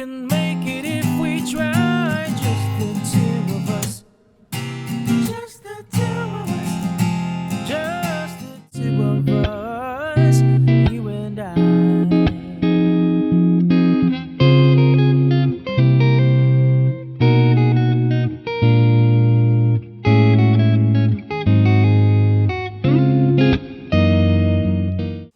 can make it if we try. Just the two of us. Just the two of us. Just the two of us. You and I.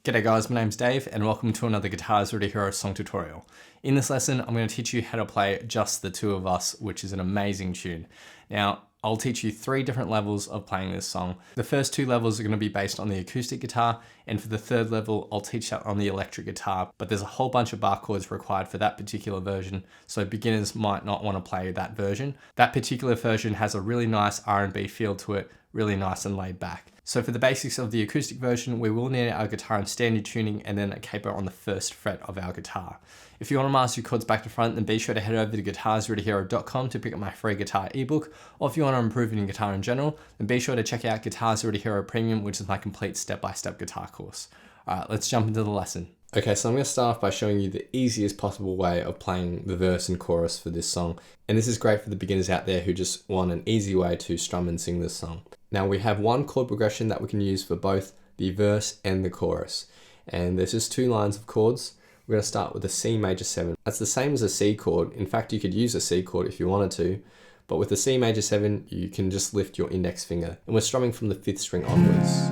G'day guys, my name's Dave and welcome to another Guitars Ready Hero song tutorial. In this lesson, I'm going to teach you how to play Just the Two of Us, which is an amazing tune. Now, I'll teach you 3 different levels of playing this song. The first 2 levels are going to be based on the acoustic guitar, and for the 3rd level, I'll teach that on the electric guitar, but there's a whole bunch of bar chords required for that particular version, so beginners might not want to play that version. That particular version has a really nice R&B feel to it, really nice and laid back. So for the basics of the acoustic version, we will need our guitar in standard tuning and then a capo on the 1st fret of our guitar. If you want to master your chords back to front, then be sure to head over to guitarsreadyhero.com to pick up my free guitar ebook. Or if you want to improve in guitar in general, then be sure to check out Guitars Ready Hero Premium, which is my complete step-by-step guitar course. Alright, let's jump into the lesson. Okay, so I'm going to start off by showing you the easiest possible way of playing the verse and chorus for this song. And this is great for the beginners out there who just want an easy way to strum and sing this song. Now we have one chord progression that we can use for both the verse and the chorus. And there's just 2 lines of chords. We're going to start with a C major 7. That's the same as a C chord. In fact, you could use a C chord if you wanted to. But with the C major 7, you can just lift your index finger. And we're strumming from the 5th string onwards.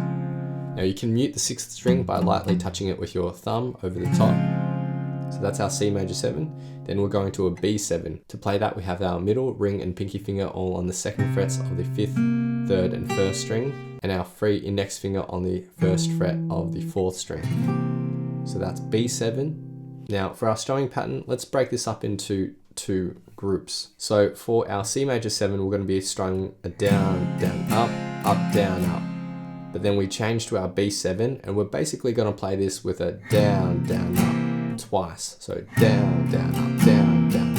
Now you can mute the 6th string by lightly touching it with your thumb over the top. So that's our C major 7. Then we're going to a B7. To play that, we have our middle, ring and pinky finger all on the 2nd frets of the 5th, 3rd and 1st string, and our free index finger on the 1st fret of the 4th string. So that's B7. Now for our strumming pattern, let's break this up into 2 groups. So for our C major 7, we're going to be strumming a down, down, up, down, up. But then we change to our B7 and we're basically going to play this with a down, down, up twice. So down, down, up, down, down,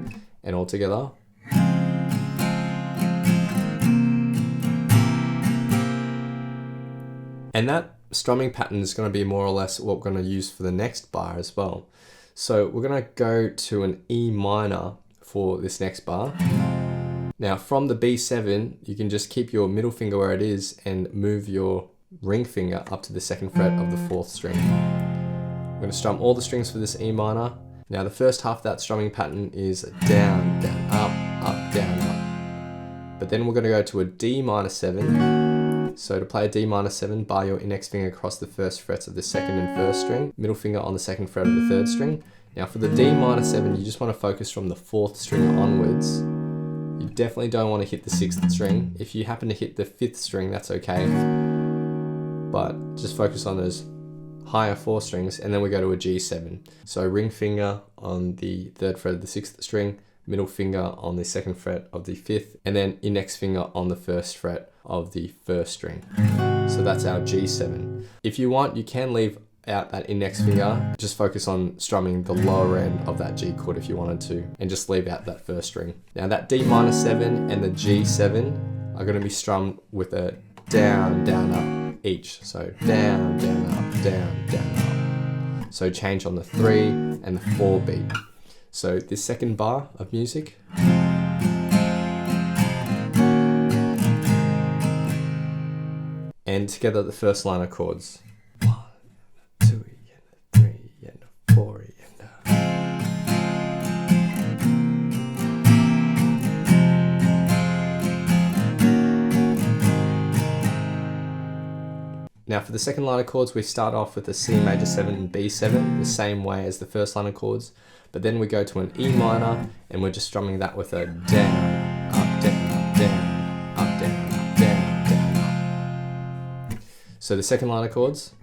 up. And all together. And that strumming pattern is going to be more or less what we're going to use for the next bar as well. So we're going to go to an E minor for this next bar. Now from the B7, you can just keep your middle finger where it is and move your ring finger up to the 2nd fret of the 4th string. We're going to strum all the strings for this E minor. Now the first half of that strumming pattern is down, down, up, down, up. But then we're going to go to a D minor 7. So to play a D minor 7, bar your index finger across the 1st frets of the 2nd and 1st string, middle finger on the 2nd fret of the 3rd string. Now for the D minor 7, you just want to focus from the 4th string onwards. You definitely don't want to hit the 6th string. If you happen to hit the 5th string, that's okay. But just focus on those higher 4 strings, and then we go to a G7. So ring finger on the 3rd fret of the 6th string, middle finger on the 2nd fret of the 5th, and then index finger on the 1st fret of the 1st string. So that's our G7. If you want, you can leave out that index finger, just focus on strumming the lower end of that G chord if you wanted to, and just leave out that 1st string. Now that D minor 7 and the G7 are going to be strummed with a down, down, up each. So down, down, up, down, down, up. So change on the 3 and the 4 beat. So this second bar of music. And together the first line of chords. 1, 2, 3, 4, Now for the second line of chords, we start off with a C major 7 and B7, the same way as the first line of chords, but then we go to an E minor and we're just strumming that with a down, up, down, up, down, up, down, up, down, down, up. So the second line of chords.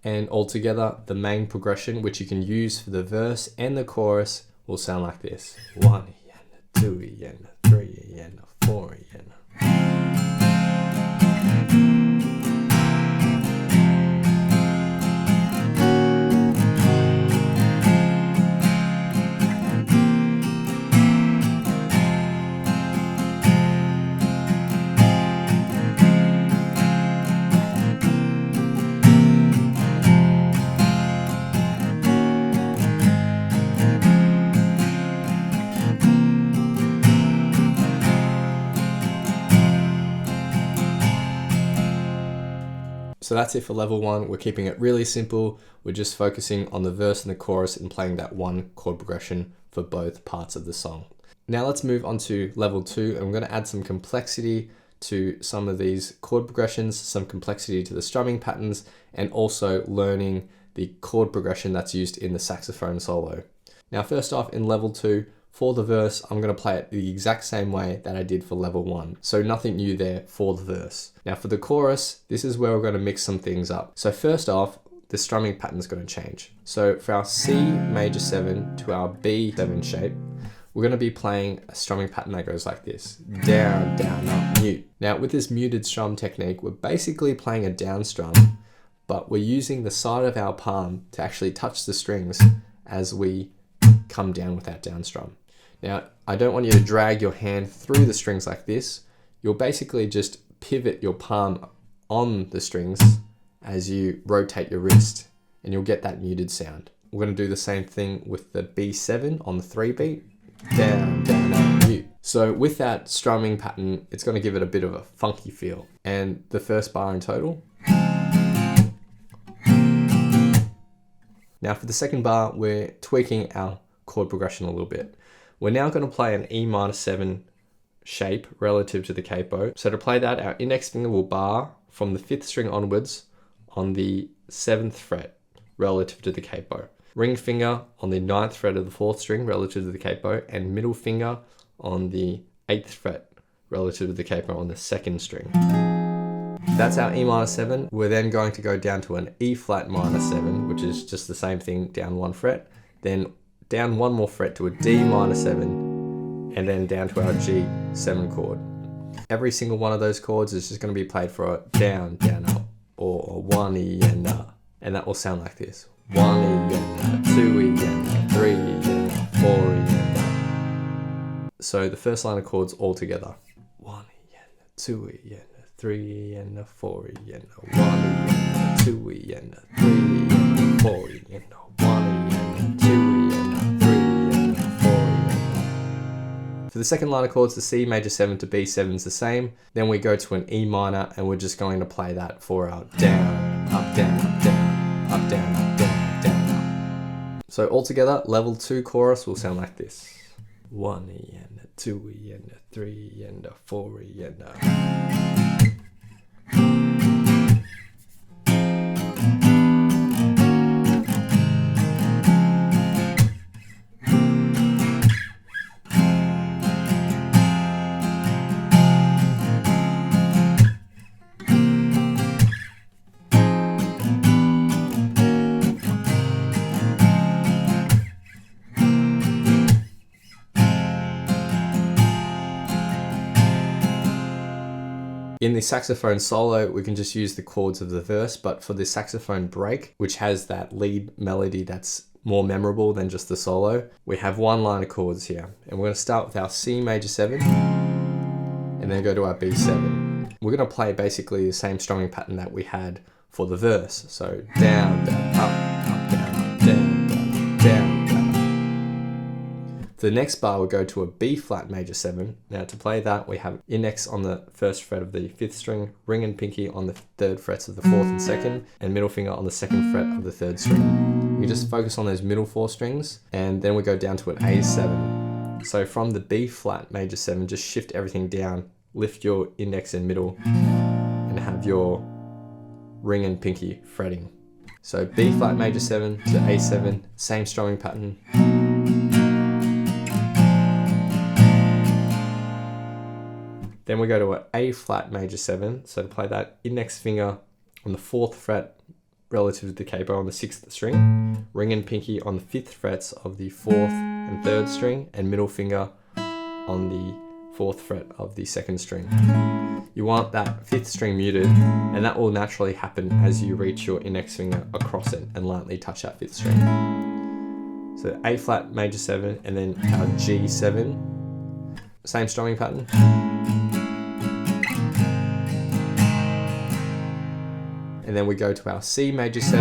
And altogether, the main progression, which you can use for the verse and the chorus, will sound like this. 1, 2, 3, 4. So that's it for level 1. We're keeping it really simple. We're just focusing on the verse and the chorus and playing that one chord progression for both parts of the song. Now let's move on to level 2, and we're going to add some complexity to some of these chord progressions, some complexity to the strumming patterns, and also learning the chord progression that's used in the saxophone solo. Now first off, in level 2, for the verse, I'm going to play it the exact same way that I did for level 1. So nothing new there for the verse. Now for the chorus, this is where we're going to mix some things up. So first off, the strumming pattern is going to change. So for our C major 7 to our B7 shape, we're going to be playing a strumming pattern that goes like this. Down, down, up, mute. Now with this muted strum technique, we're basically playing a down strum, but we're using the side of our palm to actually touch the strings as we come down with that down strum. Now, I don't want you to drag your hand through the strings like this. You'll basically just pivot your palm on the strings as you rotate your wrist, and you'll get that muted sound. We're going to do the same thing with the B7 on the 3 beat. Down, down, up, mute. So with that strumming pattern, it's going to give it a bit of a funky feel. And the first bar in total. Now for the second bar, we're tweaking our chord progression a little bit. We're now going to play an E minor 7 shape relative to the capo. So to play that, our index finger will bar from the 5th string onwards on the 7th fret relative to the capo. Ring finger on the 9th fret of the 4th string relative to the capo, and middle finger on the 8th fret relative to the capo on the 2nd string. That's our E minor 7. We're then going to go down to an E flat minor 7, which is just the same thing, down 1 fret, then down 1 more fret to a D minor 7, and then down to our G7 chord. Every single one of those chords is just going to be played for a down, down, up, or 1 E and a, and that will sound like this. 1 E and a, 2 E and a, 3 E and a, 4 E and a. So the first line of chords all together. 1 E and a, 2 E and a, 3 E and a, 4 E and a, 1 E and a, 2 E and a, 3 E and a, 4 E and a, 1 E and a, 2 E and a, 3 E and a, 4 E and a. For the second line of chords, the C major 7 to B7 is the same. Then we go to an E minor, and we're just going to play that for our down, up, down, up, down, up, down, up, down, down, up. So altogether, level 2 chorus will sound like this. 1 E and a, 2 E and a, 3 E and a, 4 E and a. In the saxophone solo, we can just use the chords of the verse, but for the saxophone break, which has that lead melody that's more memorable than just the solo, we have 1 line of chords here. And we're going to start with our C major 7, and then go to our B7. We're going to play basically the same strumming pattern that we had for the verse. So down, down, up, down, down, down, down, down. For the next bar, we'll go to a B flat major 7. Now to play that, we have index on the 1st fret of the 5th string, ring and pinky on the 3rd frets of the 4th and 2nd, and middle finger on the 2nd fret of the 3rd string. You just focus on those middle 4 strings, and then we go down to an A7. So from the B flat major 7, just shift everything down, lift your index and middle, and have your ring and pinky fretting. So B flat major 7 to A7, same strumming pattern. Then we go to an A flat major 7. So to play that, index finger on the 4th fret relative to the capo on the 6th string, ring and pinky on the 5th frets of the 4th and 3rd string, and middle finger on the 4th fret of the 2nd string. You want that 5th string muted, and that will naturally happen as you reach your index finger across it and lightly touch that 5th string. So A flat major 7, and then our G7, same strumming pattern. And then we go to our C major 7,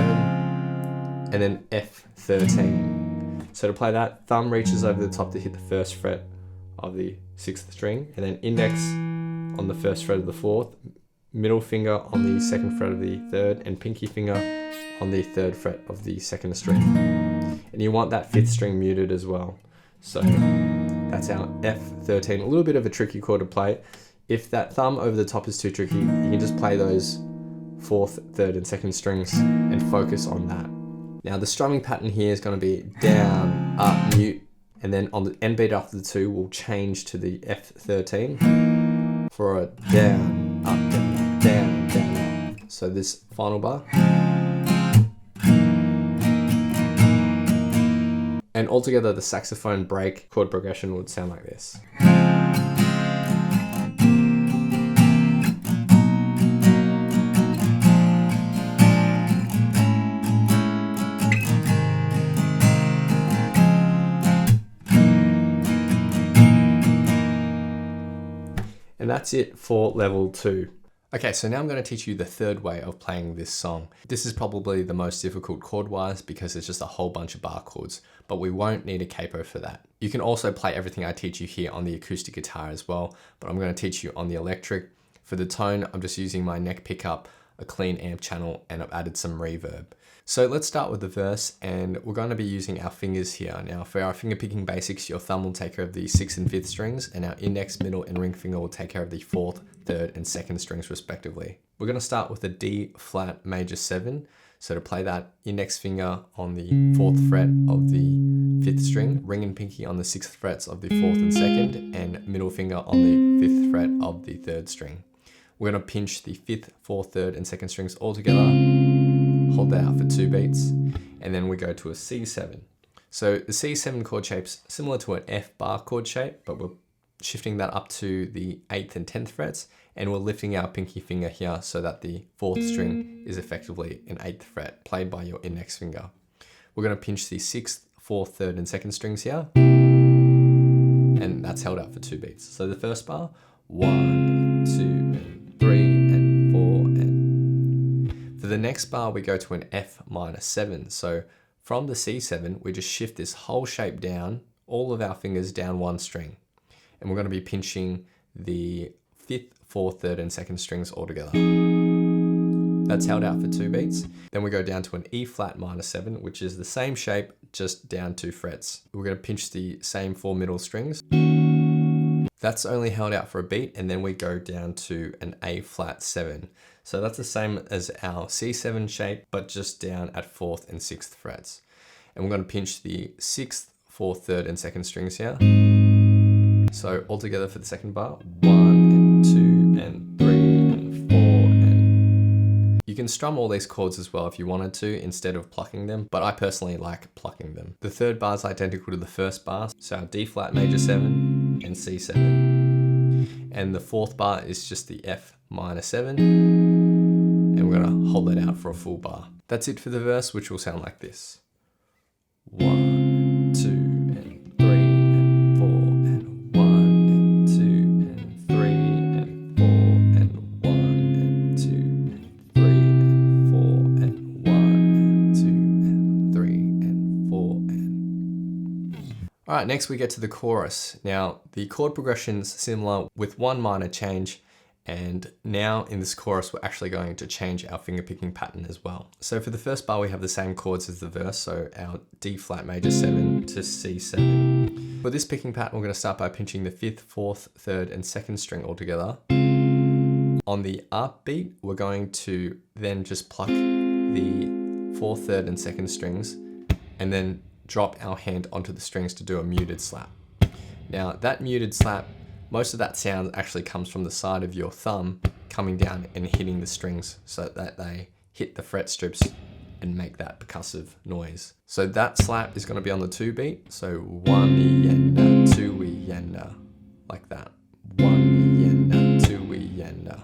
and then F13. So to play that, thumb reaches over the top to hit the 1st fret of the 6th string, and then index on the 1st fret of the 4th, middle finger on the second fret of the third, and pinky finger on the third fret of the second string. And you want that fifth string muted as well. So that's our F13, a little bit of a tricky chord to play. If that thumb over the top is too tricky, you can just play those fourth, third, and second strings and focus on that. Now the strumming pattern here is going to be down, up, mute, and then on the end beat after the two, we'll change to the F13 for a down, up, down, down, down, up. So this final bar. And altogether, the saxophone break chord progression would sound like this. And that's it for level 2. Okay, so now I'm going to teach you the third way of playing this song. This is probably the most difficult chord-wise because it's just a whole bunch of bar chords, but we won't need a capo for that. You can also play everything I teach you here on the acoustic guitar as well, but I'm going to teach you on the electric. For the tone, I'm just using my neck pickup, a clean amp channel, and I've added some reverb. So let's start with the verse, and we're going to be using our fingers here. Now for our finger picking basics, your thumb will take care of the 6th and 5th strings, and our index, middle, and ring finger will take care of the 4th, 3rd, and 2nd strings respectively. We're going to start with a D flat major 7. So to play that, index finger on the 4th fret of the 5th string, ring and pinky on the 6th frets of the 4th and 2nd, and middle finger on the 5th fret of the 3rd string. We're going to pinch the 5th, 4th, 3rd, and 2nd strings all together, hold that out for 2 beats, and then we go to a C7. So the C7 chord shape's similar to an F bar chord shape, but we're shifting that up to the 8th and 10th frets, and we're lifting our pinky finger here so that the 4th string is effectively an 8th fret, played by your index finger. We're going to pinch the 6th, 4th, 3rd, and 2nd strings here, and that's held out for 2 beats. So the first bar, 1, 2, and 3, and 4, and... For the next bar, we go to an F minor 7. So from the C7, we just shift this whole shape down, all of our fingers down 1 string. And we're going to be pinching the 5th, 4th, 3rd, and 2nd strings all together. That's held out for 2 beats. Then we go down to an E flat minor 7, which is the same shape, just down 2 frets. We're going to pinch the same 4 middle strings. That's only held out for a beat, and then we go down to an A flat 7. So that's the same as our C7 shape, but just down at 4th and 6th frets. And we're going to pinch the 6th, 4th, 3rd, and 2nd strings here. So all together for the second bar, 1 and 2 and 3 and 4 and... You can strum all these chords as well if you wanted to instead of plucking them, but I personally like plucking them. The third bar is identical to the first bar, so our D flat major 7 and C7. And the fourth bar is just the F minor 7, and we're going to hold that out for a full bar. That's it for the verse, which will sound like this. 1, 2, and 3, and 4, and 1, and 2, and 3, and 4, and 1, and 2, and 3, and 4, and 1, and 2, and 3, and 4, and... All right, next we get to the chorus. Now, the chord progression's similar with one minor change, and now in this chorus, we're actually going to change our finger picking pattern as well. So for the first bar, we have the same chords as the verse, so our D flat major 7 to C7. For this picking pattern, we're going to start by pinching the 5th, 4th, 3rd, and 2nd string all together. On the up beat, we're going to then just pluck the 4th, 3rd, and 2nd strings, and then drop our hand onto the strings to do a muted slap. Now that muted slap, most of that sound actually comes from the side of your thumb coming down and hitting the strings so that they hit the fret strips and make that percussive noise. So that slap is going to be on the 2 beat. So 1 yenda, 2 yenda, like that. 1 yenda, 2 yenda.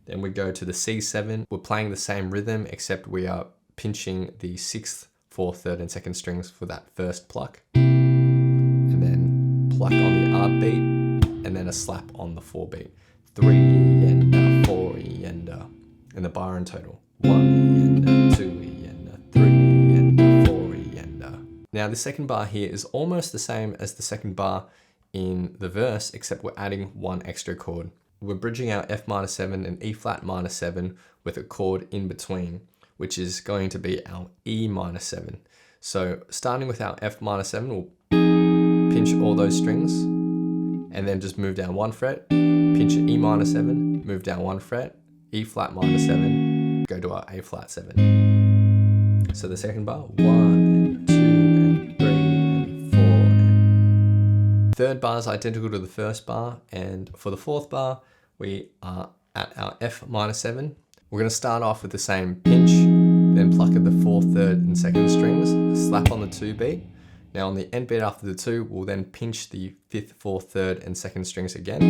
Then we go to the C7. We're playing the same rhythm, except we are pinching the 6th, 4th, 3rd, and 2nd strings for that first pluck. And then pluck on the up beat, and then a slap on the 4 beat. 3 yenda, 4 yenda. And the bar in total. 1 yenda, 2 yenda, 3 yenda, 4 yenda. Now the second bar here is almost the same as the second bar in the verse, except we're adding one extra chord. we're bridging our F minor 7 and E flat minor 7 with a chord in between, which is going to be our E minor 7. So starting with our F minor 7, we'll pinch all those strings and then just move down 1 fret, pinch E minor 7, move down 1 fret, E flat minor 7, go to our A flat 7. So the second bar, 1 and 2 and 3 and 4 and third bar is identical to the first bar, and for the fourth bar we are at our F minor 7. We're going to start off with the same pinch, then pluck at the 4th, 3rd and 2nd strings, slap on the 2 beat. Now on the end beat after the 2, we'll then pinch the 5th, 4th, 3rd and 2nd strings again.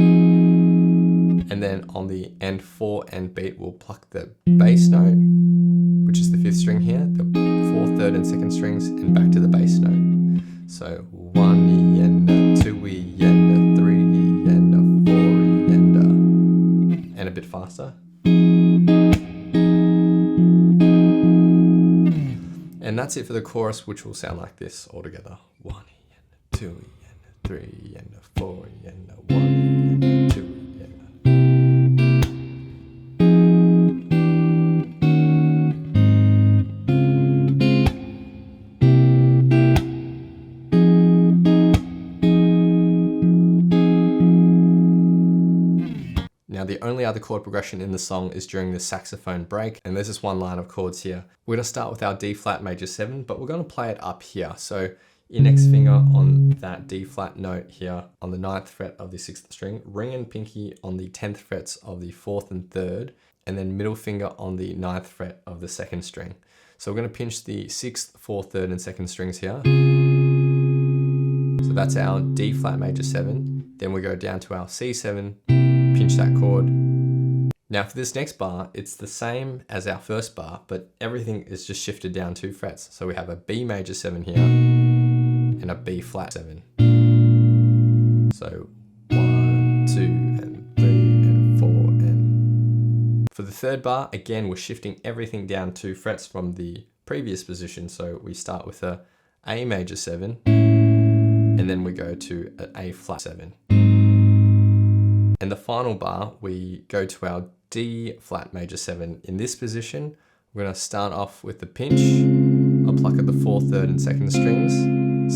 And then on the end 4 end beat, we'll pluck the bass note, which is the 5th string here, the 4th, 3rd and 2nd strings, and back to the bass note. So 1 E and a 2 E and a 3 E and a 4 E and a bit faster. And that's it for the chorus, which will sound like this all together. 1 E and a 2 E and a 3 E and a 4 E and a 1 E and a 2 E and a... Now the only other chord progression in the song is during the saxophone break, and there's just one line of chords here. We're going to start with our D flat major 7, but we're going to play it up here. So index finger on that D flat note here on the 9th fret of the 6th string, ring and pinky on the 10th frets of the 4th and 3rd, and then middle finger on the 9th fret of the 2nd string. So we're going to pinch the 6th, 4th, 3rd and 2nd strings here. So that's our D flat major 7. Then we go down to our C7, pinch that chord. Now for this next bar, it's the same as our first bar, but everything is just shifted down 2 frets. So we have a B major 7 here and a B flat 7. So 1, 2 and 3 and 4 and... For the third bar, again, we're shifting everything down 2 frets from the previous position. So we start with a A major 7 and then we go to an A flat 7. And the final bar, we go to our D flat major 7. In this position, we're going to start off with the pinch, a pluck at the 4th, 3rd and 2nd strings,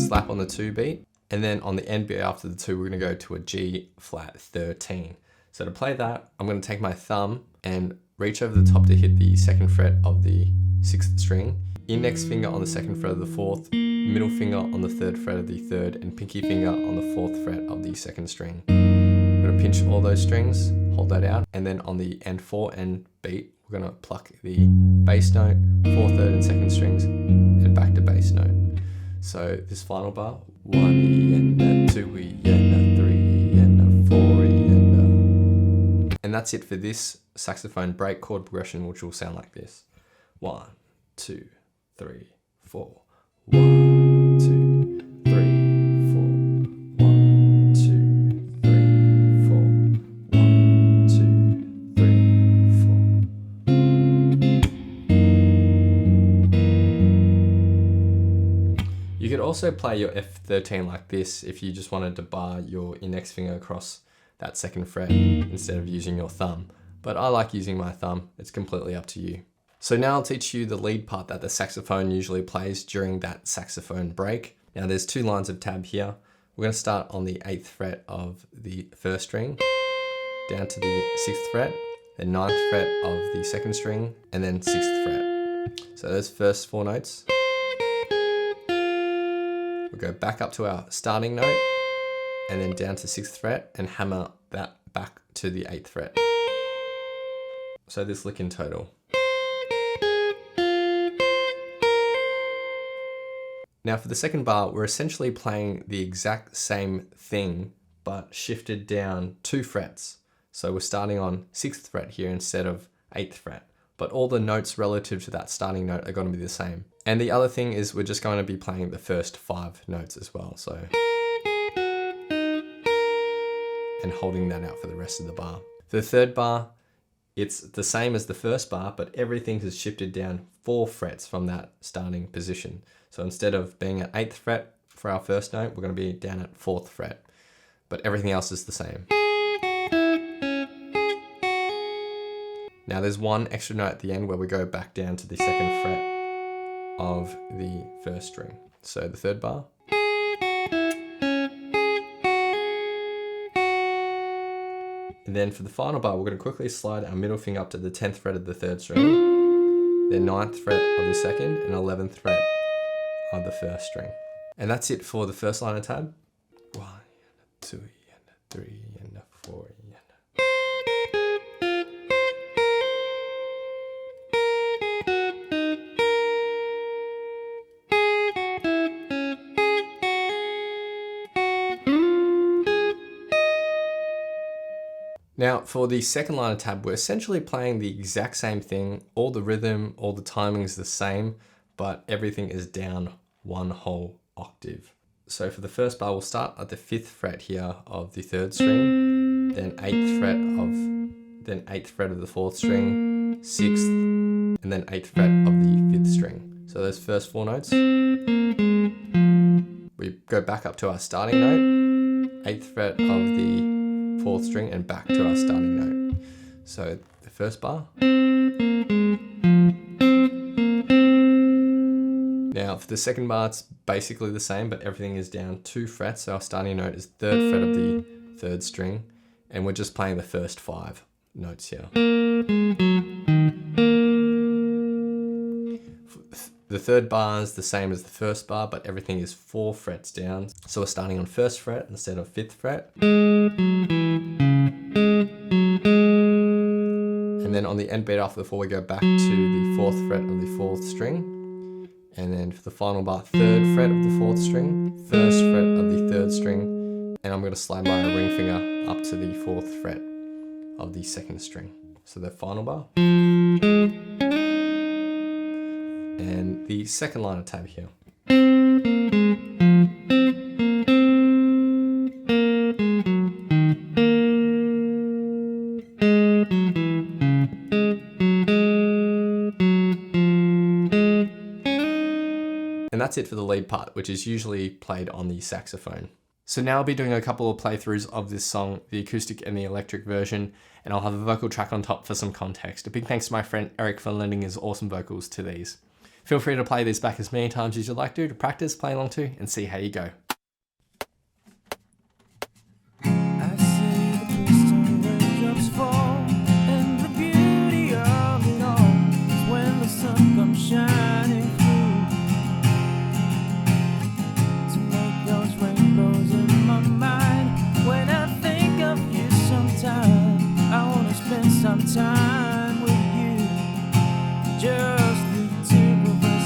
slap on the 2 beat, and then on the end beat after the 2, we're going to go to a G flat 13. So to play that, I'm going to take my thumb and reach over the top to hit the 2nd fret of the 6th string, index finger on the 2nd fret of the 4th, middle finger on the 3rd fret of the 3rd, and pinky finger on the 4th fret of the 2nd string. We're going to pinch all those strings, hold that out, and then on the end 4 end beat, we're going to pluck the bass note, 4th, 3rd and 2nd strings, and back to bass note. So this final bar, 1 E and a 2 E and a 3 E and a 4 E and a... And that's it for this saxophone break chord progression, which will sound like this. 1, 2, 3, 4. 1, 2, 3, 4. 1, 2, 3, 4. 1, 2, 3, 4. You could also play your F13 like this if you just wanted to bar your index finger across that 2nd fret instead of using your thumb. But I like using my thumb. It's completely up to you. So now I'll teach you the lead part that the saxophone usually plays during that saxophone break. Now there's 2 lines of tab here. We're going to start on the 8th fret of the 1st string, down to the 6th fret, then 9th fret of the 2nd string, and then 6th fret. So those first 4 notes. We'll go back up to our starting note, and then down to 6th fret, and hammer that back to the 8th fret. So this lick in total. Now for the second bar, we're essentially playing the exact same thing, but shifted down 2 frets. So we're starting on 6th fret here instead of 8th fret, but all the notes relative to that starting note are going to be the same. And the other thing is we're just going to be playing the first 5 notes as well. So, and holding that out for the rest of the bar. For the third bar, it's the same as the first bar, but everything has shifted down 4 frets from that starting position. So instead of being at 8th fret for our first note, we're going to be down at 4th fret, but everything else is the same. Now there's one extra note at the end where we go back down to the second fret of the first string. So the third bar. And then for the final bar, we're going to quickly slide our middle finger up to the 10th fret of the third string, then 9th fret of the second, and 11th fret of the first string. And that's it for the first line of tab. 1, 2, 3, and 4. Now for the second line of tab, we're essentially playing the exact same thing. All the rhythm, all the timing is the same, but everything is down one whole octave. So for the first bar, we'll start at the 5th fret here of the 3rd string, then 8th fret of the 4th string, 6th, and then 8th fret of the 5th string. So those first 4 notes, we go back up to our starting note, 8th fret of the 4th string, and back to our starting note. So the first bar. Now for the second bar, it's basically the same, but everything is down 2 frets. So our starting note is 3rd fret of the 3rd string, and we're just playing the first 5 notes here. The third bar is the same as the first bar, but everything is 4 frets down. So we're starting on 1st fret instead of 5th fret. And then on the end beat after the 4, we go back to the 4th fret of the 4th string. And then for the final bar, 3rd fret of the 4th string, 1st fret of the 3rd string, and I'm going to slide my ring finger up to the 4th fret of the 2nd string. So the final bar. And the second line of tab here. And that's it for the lead part, which is usually played on the saxophone. So now I'll be doing a couple of playthroughs of this song, the acoustic and the electric version, and I'll have a vocal track on top for some context. A big thanks to my friend Eric for lending his awesome vocals to these. Feel free to play these back as many times as you'd like to practice, play along to, and see how you go. I see the crystal raindrops fall, and the beauty of it all is when the sun comes shining through to make those rainbows in my mind. When I think of you sometime, I wanna spend some time with you, just the two of us.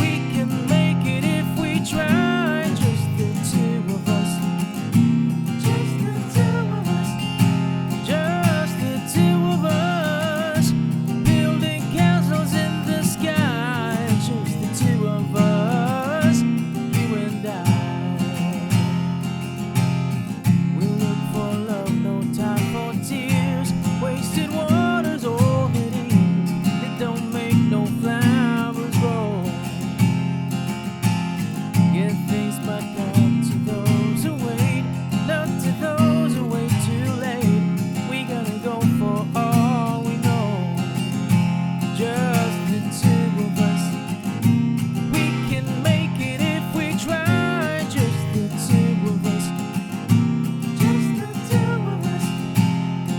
We can make it if we try, just the two of us. Just the two of us. Just the two of us. Building castles in the sky. Just the two of us. You and I. We look for love, no time for tears. Wasted water's all it is. It don't make no flowers grow. Good things might come to those who wait, not to those who wait too late. We gotta go for all we know. Just the two of us. We can make it if we try. Just the two of us. Just the two of us.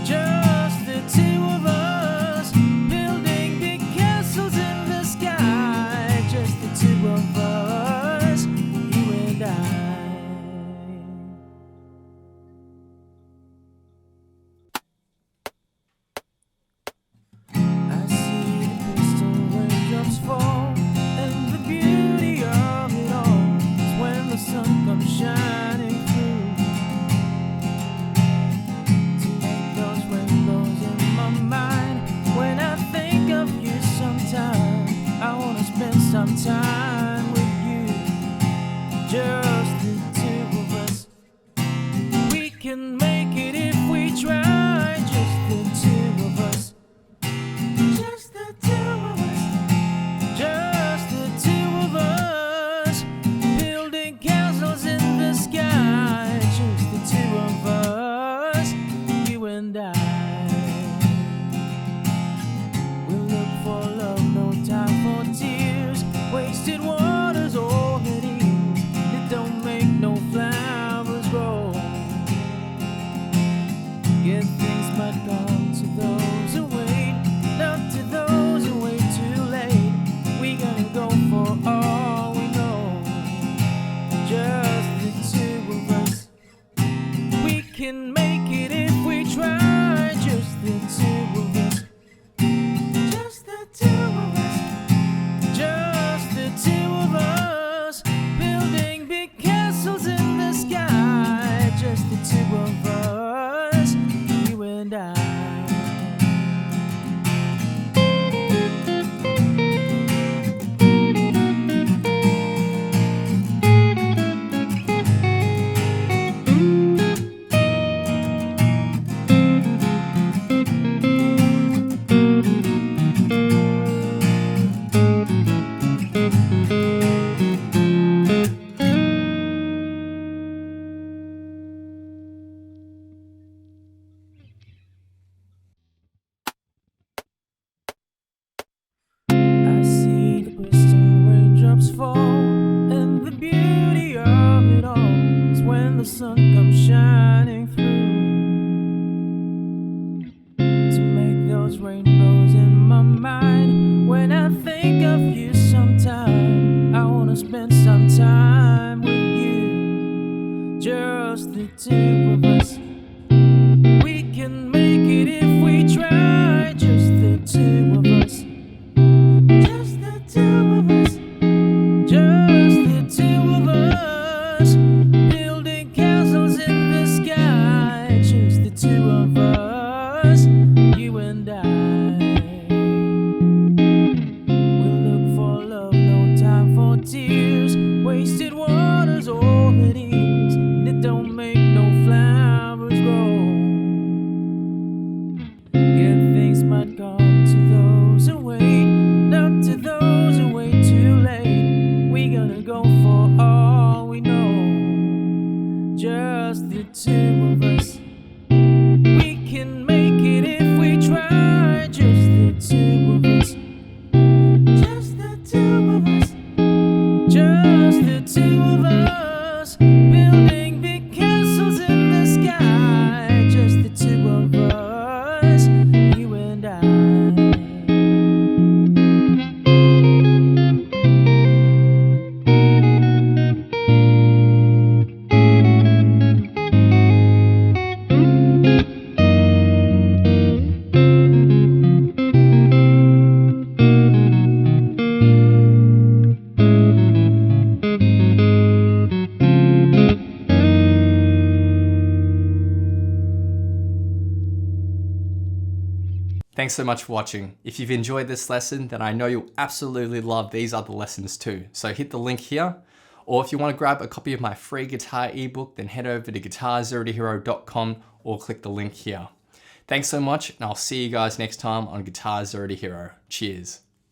Just the two of us. Building big castles in the sky. Just the two of us. You and I. I see the crystal raindrops fall, and the beauty of it all is when the sun comes shining through to make those rainbows in my mind. When I think of you sometime, I wanna spend some time with you, just the two of us. We can make it if we try, just the two of us. Just the two of us. Just the two of us. Building castles in the sky. Just the two of us. You and I. can make it if we try, just the two of us. Just the two of us. Just the two of us. Building big castles in the sky. Just the two of us. You and I. I see the bristling raindrops fall, and the beauty of it all is when the sun comes shining through to make those rainbows in my mind. When I think of you sometime, I wanna spend some time with you, just the two of us. We can make it if we try, just the two of us. Just the two of us. Just the two of us. Building castles in the sky. Just the two of us. You and I. We'll look for love, no time for tears. Wasted water's all it is, and it don't make no flowers grow. Good things might come to those who wait, not to those who wait too late. We gonna go for all we know, just the two of us. We can make it if we try, just the two of us. Just the two of us. Just the two of us. Building big castles in the sky. Just the two of us. You and I. Thanks so much for watching. If you've enjoyed this lesson, then I know you'll absolutely love these other lessons too. So hit the link here. Or if you want to grab a copy of my free guitar ebook, then head over to guitarzerotohero.com or click the link here. Thanks so much, and I'll see you guys next time on Guitar Zero to Hero. Cheers.